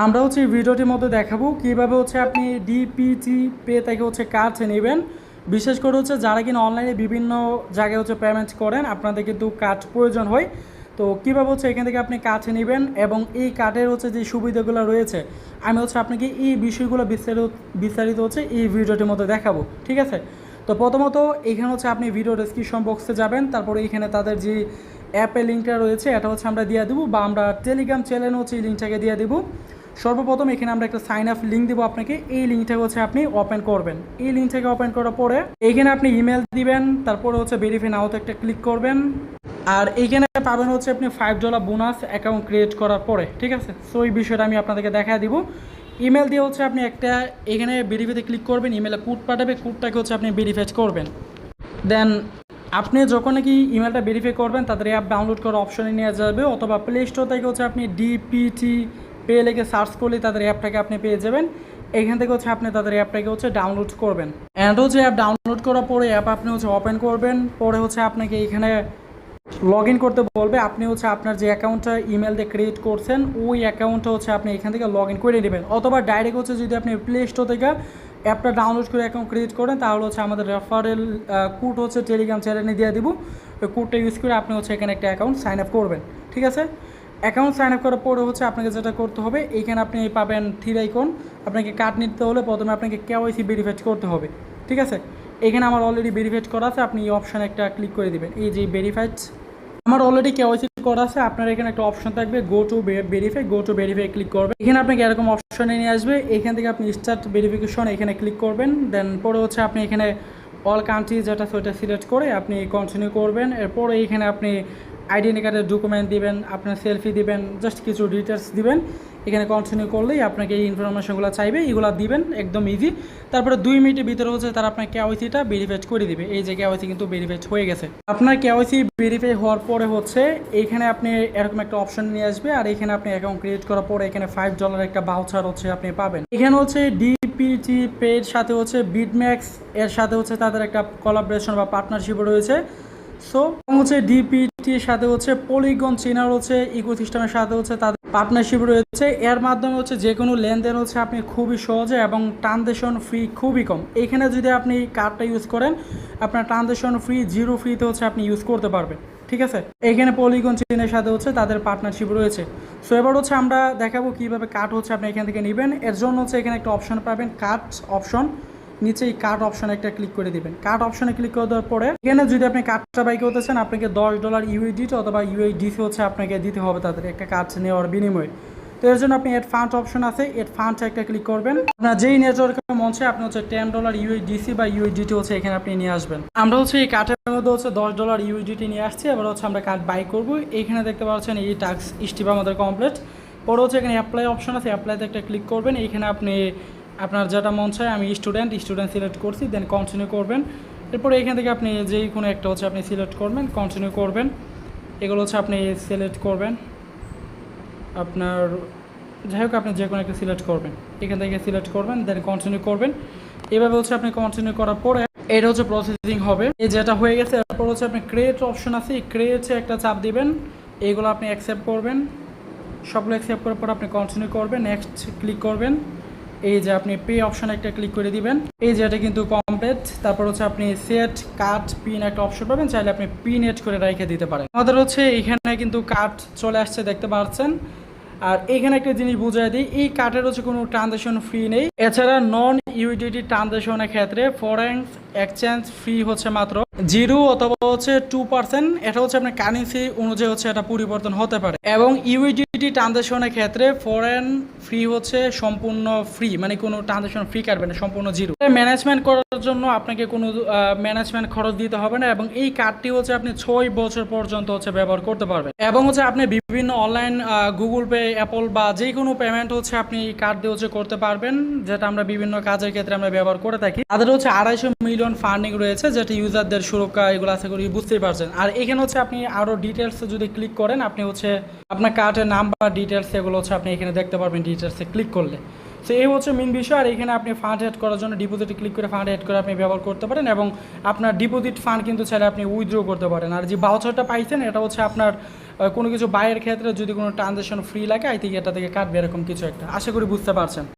আমরা হচ্ছে এই ভিডিওটির মধ্যে দেখাবো কিভাবে হচ্ছে আপনি ডিপিটি পে থেকে হচ্ছে কার্ড নেবেন। বিশেষ করে হচ্ছে যারা কিনা অনলাইনে বিভিন্ন জায়গায় হচ্ছে পেমেন্ট করেন, আপনাদের কিন্তু কার্ড প্রয়োজন হয়। তো কীভাবে হচ্ছে এখান থেকে আপনি কার্ড নেবেন এবং এই কার্ডের হচ্ছে যে সুবিধাগুলো রয়েছে, আমি হচ্ছে আপনাকে এই বিষয়গুলো বিস্তারিত হচ্ছে এই ভিডিওটির মধ্যে দেখাবো। ঠিক আছে, তো প্রথমত এখানে হচ্ছে আপনি ভিডিও ডেসক্রিপশন বক্সে যাবেন, তারপরে এখানে তাদের যে অ্যাপের লিঙ্কটা রয়েছে এটা হচ্ছে আমরা দিয়ে দেবো, বা আমরা টেলিগ্রাম চ্যানেল হচ্ছে এই লিঙ্কটাকে দিয়ে দেবো। সর্বপ্রথম এখানে আমরা একটা সাইন আপ লিঙ্ক দেবো আপনাকে, এই লিঙ্কটা হচ্ছে আপনি ওপেন করবেন। এই লিঙ্কটাকে ওপেন করার পরে এইখানে আপনি ইমেল দিবেন, তারপরে হচ্ছে ভেরিফাই নাওতে একটা ক্লিক করবেন। আর এইখানে পাবেন হচ্ছে আপনি $5 বোনাস অ্যাকাউন্ট ক্রিয়েট করার পরে। ঠিক আছে, সো এই বিষয়টা আমি আপনাদেরকে দেখা দিব। ইমেল দিয়ে হচ্ছে আপনি একটা এখানে ভেরিফাইতে ক্লিক করবেন, ইমেলে কোড পাঠাবে, কোডটাকে হচ্ছে আপনি ভেরিফাই করবেন। দেন আপনি যখন নাকি ইমেলটা ভেরিফাই করবেন তাদের অ্যাপ ডাউনলোড করার অপশনে নিয়ে যাবে, অথবা প্লে স্টোর থেকে হচ্ছে আপনি ডিপিটি পে লিখে সার্চ করলে তাদের অ্যাপটাকে আপনি পেয়ে যাবেন। এখান থেকে হচ্ছে আপনি তাদের অ্যাপটাকে হচ্ছে ডাউনলোড করবেন। অ্যান্ড হচ্ছে অ্যাপ ডাউনলোড করার পরে অ্যাপ আপনি হচ্ছে ওপেন করবেন, পরে হচ্ছে আপনাকে এখানে লগ ইন করতে বলবে। আপনি হচ্ছে আপনার যে অ্যাকাউন্টটা ইমেল দিয়ে ক্রিয়েট করছেন ওই অ্যাকাউন্টটা হচ্ছে আপনি এখান থেকে লগ ইন করে নেবেন, অথবা ডাইরেক্ট হচ্ছে যদি আপনি প্লে স্টোর থেকে অ্যাপটা ডাউনলোড করে অ্যাকাউন্ট ক্রিয়েট করেন তাহলে হচ্ছে আমাদের রেফারেল কোড হচ্ছে টেলিগ্রাম চ্যানেলে দিয়ে দিব। ওই কোডটা ইউজ করে আপনি হচ্ছে এখানে একটা অ্যাকাউন্ট সাইন আপ করবেন। ঠিক আছে, অ্যাকাউন্ট সাইন আপ করার পরে হচ্ছে আপনাকে যেটা করতে হবে, এইখানে আপনি পাবেন থ্রি আইকন। আপনাকে কার্ড নিতে হলে প্রথমে আপনাকে কেওয়াইসি ভেরিফাই করতে হবে। ঠিক আছে, এখানে আমার অলরেডি ভেরিফাইড করা আছে, আপনি এই অপশানে একটা ক্লিক করে দেবেন। এই যে ভেরিফাইড, আমার অলরেডি কেওয়াইসি করা আছে। আপনার এখানে একটা অপশন থাকবে গো টু ভেরিফাই ক্লিক করবেন। এখানে আপনাকে এরকম অপশনে নিয়ে আসবে, এখান থেকে আপনি স্টার্ট ভেরিফিকেশন এখানে ক্লিক করবেন। দেন পরে হচ্ছে আপনি এখানে অল কান্ট্রি যেটা সেটা সিলেক্ট করে আপনি কন্টিনিউ করবেন। এরপরে এখানে আপনি আইডেন্টি কার্ডের ডকুমেন্ট দিবেন, আপনার সেলফি দিবেন, জাস্ট কিছু ডিটেলস দিবেন। এখানে কন্টিনিউ করলেই আপনাকে এই ইনফরমেশনগুলো চাইবে, এগুলো দিবেন, একদম ইজি। তারপরে 2 মিনিটের ভিতরে হচ্ছে তারা আপনার কেওয়াইসিটা ভেরিফাই করে দিবে। এই যে কেওয়াইসি কিন্তু ভেরিফাই হয়ে গেছে। আপনার কেওয়াইসি ভেরিফাই হওয়ার পরে হচ্ছে এইখানে আপনি এরকম একটা অপশন নিয়ে আসবে, আর এখানে আপনি অ্যাকাউন্ট ক্রিয়েট করার পরে এখানে $5 একটা ভাউচার হচ্ছে আপনি পাবেন। এখানে হচ্ছে ডিপিটি পের সাথে হচ্ছে বিটম্যাক্স এর সাথে হচ্ছে তাদের একটা কোলাবোরেশন বা পার্টনারশিপ রয়েছে। সো হচ্ছে ডিপিটির সাথে হচ্ছে পলিগন চীনার হচ্ছে ইকোসিস্টেমের সাথে হচ্ছে তাদের পার্টনারশিপ রয়েছে। এর মাধ্যমে হচ্ছে যে কোনো লেনদেন হচ্ছে আপনি খুবই সহজে এবং ট্রানজ্যাকশন ফি খুবই কম। এখানে যদি আপনি কার্ডটা ইউজ করেন আপনার ট্রানজ্যাকশন ফি জিরো ফ্রিতে হচ্ছে আপনি ইউজ করতে পারবেন। ঠিক আছে, এখানে পলিগন চীনের সাথে হচ্ছে তাদের পার্টনারশিপ রয়েছে। সো এবার হচ্ছে আমরা দেখাবো কীভাবে কার্ড হচ্ছে আপনি এখান থেকে নেবেন। এর জন্য হচ্ছে এখানে একটা অপশন পাবেন, কার্ড অপশন। নিচে এই কার্ড অপশনে একটা ক্লিক করে দিবেন। কার্ড অপশনে ক্লিক করে দেওয়ার পরে এখানে যদি আপনি কার্ডটা বাই করতেছেন আপনাকে $10 ইউএসডিটি অথবা ইউএসডিসি হচ্ছে আপনাকে দিতে হবে তাদের একটা কার্ড নেওয়ার বিনিময়ে। তো এর জন্য আপনি এড ফান্ড অপশন আছে, এড ফান্ড একটা ক্লিক করবেন। আপনার যেই নেটওয়ার্কের মঞ্চে আপনি হচ্ছে $10 ইউএসডিসি বা ইউএসডিটি হচ্ছে এখানে আপনি নিয়ে আসবেন। আমরা হচ্ছে এই কার্ডের মধ্যে হচ্ছে $10 ইউএসডিটি নিয়ে আসছি। এবার হচ্ছে আমরা কার্ড বাই করবো। এইখানে দেখতে পাচ্ছেন এই টাস্ক স্টিপ আমাদের কমপ্লিট। পরে হচ্ছে এখানে অ্যাপ্লাই অপশন আছে, অ্যাপ্লাইতে একটা ক্লিক করবেন। এইখানে আপনি আপনার যেটা মন চায়, আমি স্টুডেন্ট সিলেক্ট করছি, দেন কন্টিনিউ করবেন। এরপরে এখান থেকে আপনি যেই কোনো একটা হচ্ছে আপনি সিলেক্ট করবেন, কন্টিনিউ করবেন। এগুলো হচ্ছে আপনি সিলেক্ট করবেন, আপনার যাই হোক আপনি যে কোনো একটা সিলেক্ট করবেন, এখান থেকে সিলেক্ট করবেন, দেন কন্টিনিউ করবেন। এভাবে হচ্ছে আপনি কন্টিনিউ করার পরে এটা হচ্ছে প্রসেসিং হবে। এই যেটা হয়ে গেছে এরপর হচ্ছে আপনি ক্রিয়েট অপশন আছে, এই ক্রিয়েটে একটা চাপ দিবেন। এইগুলো আপনি অ্যাকসেপ্ট করবেন, সবগুলো অ্যাকসেপ্ট করার পর আপনি কন্টিনিউ করবেন, নেক্সট ক্লিক করবেন। এই যে আপনি পে অপশানে একটা ক্লিক করে দিবেন। এই যে এটা কিন্তু কমপ্লিট। তারপর হচ্ছে আপনি সেট কার্ড পিন একটা অপশন পাবেন, চাইলে আপনি পিন এড করে রেখে দিতে পারেন। আমাদের হচ্ছে এখানে কিন্তু কার্ড চলে আসছে, দেখতে পাচ্ছেন। আর এখানে একটা জিনিস বুঝাই দিই, এই কার্ডের হচ্ছে কোনো ট্রানজ্যাকশন ফ্রি নেই। এছাড়া নন ইউডিটি ট্রানজ্যাকশনের ক্ষেত্রে ফরেন এক্সচেঞ্জ ফ্রি হচ্ছে মাত্র 0 অথবা হচ্ছে 2%। এটা হচ্ছে আপনার কারেন্সি অনুযায়ী হচ্ছে এটা পরিবর্তন হতে পারে। এবং ইউডিটি ট্রানজ্যাকশনের ক্ষেত্রে ফরেন ফ্রি হচ্ছে সম্পূর্ণ ফ্রি, মানে কোনো ট্রানজ্যাকশন ফ্রি কাটবে না, সম্পূর্ণ 0। ম্যানেজমেন্ট করার জন্য আপনাকে কোনো ম্যানেজমেন্ট খরচ দিতে হবে না, এবং এই কার্ডটি হচ্ছে আপনি 6 বছর পর্যন্ত হচ্ছে ব্যবহার করতে পারবেন। এবং হচ্ছে আপনি বিভিন্ন অনলাইন গুগল পে, অ্যাপল বা যে কোনো পেমেন্ট হচ্ছে আপনি এই কার্ড দিয়ে হচ্ছে করতে পারবেন, যেটা আমরা বিভিন্ন কাজের ক্ষেত্রে আমরা ব্যবহার করে থাকি। তাদের হচ্ছে 250 মিলিয়ন ফান্ডিং রয়েছে, যেটা ইউজারদের সুরক্ষা এগুলো আশা করি বুঝতেই পারছেন। আর এখানে হচ্ছে আপনি আরও ডিটেলস যদি ক্লিক করেন আপনি হচ্ছে আপনার কার্ডের নাম্বার ডিটেলস এগুলো হচ্ছে আপনি এখানে দেখতে পারবেন ডিটেলসে ক্লিক করলে। তো এই হচ্ছে মেন বিষয়। আর এখানে আপনি ফান্ড অ্যাড করার জন্য ডিপোজিটে ক্লিক করে ফান্ড অ্যাড করে আপনি ব্যবহার করতে পারেন, এবং আপনার ডিপোজিট ফান্ড কিন্তু চাইলে আপনি উইথড্র করতে পারেন। আর যে ভাউচারটা পাইছেন এটা হচ্ছে আপনার কোনো কিছু বাইয়ের ক্ষেত্রে যদি কোনো ট্রানজ্যাকশন ফ্রি লাগে, আই থিঙ্ক এটা থেকে কাটবে এরকম কিছু একটা। আশা করি বুঝতে পারছেন।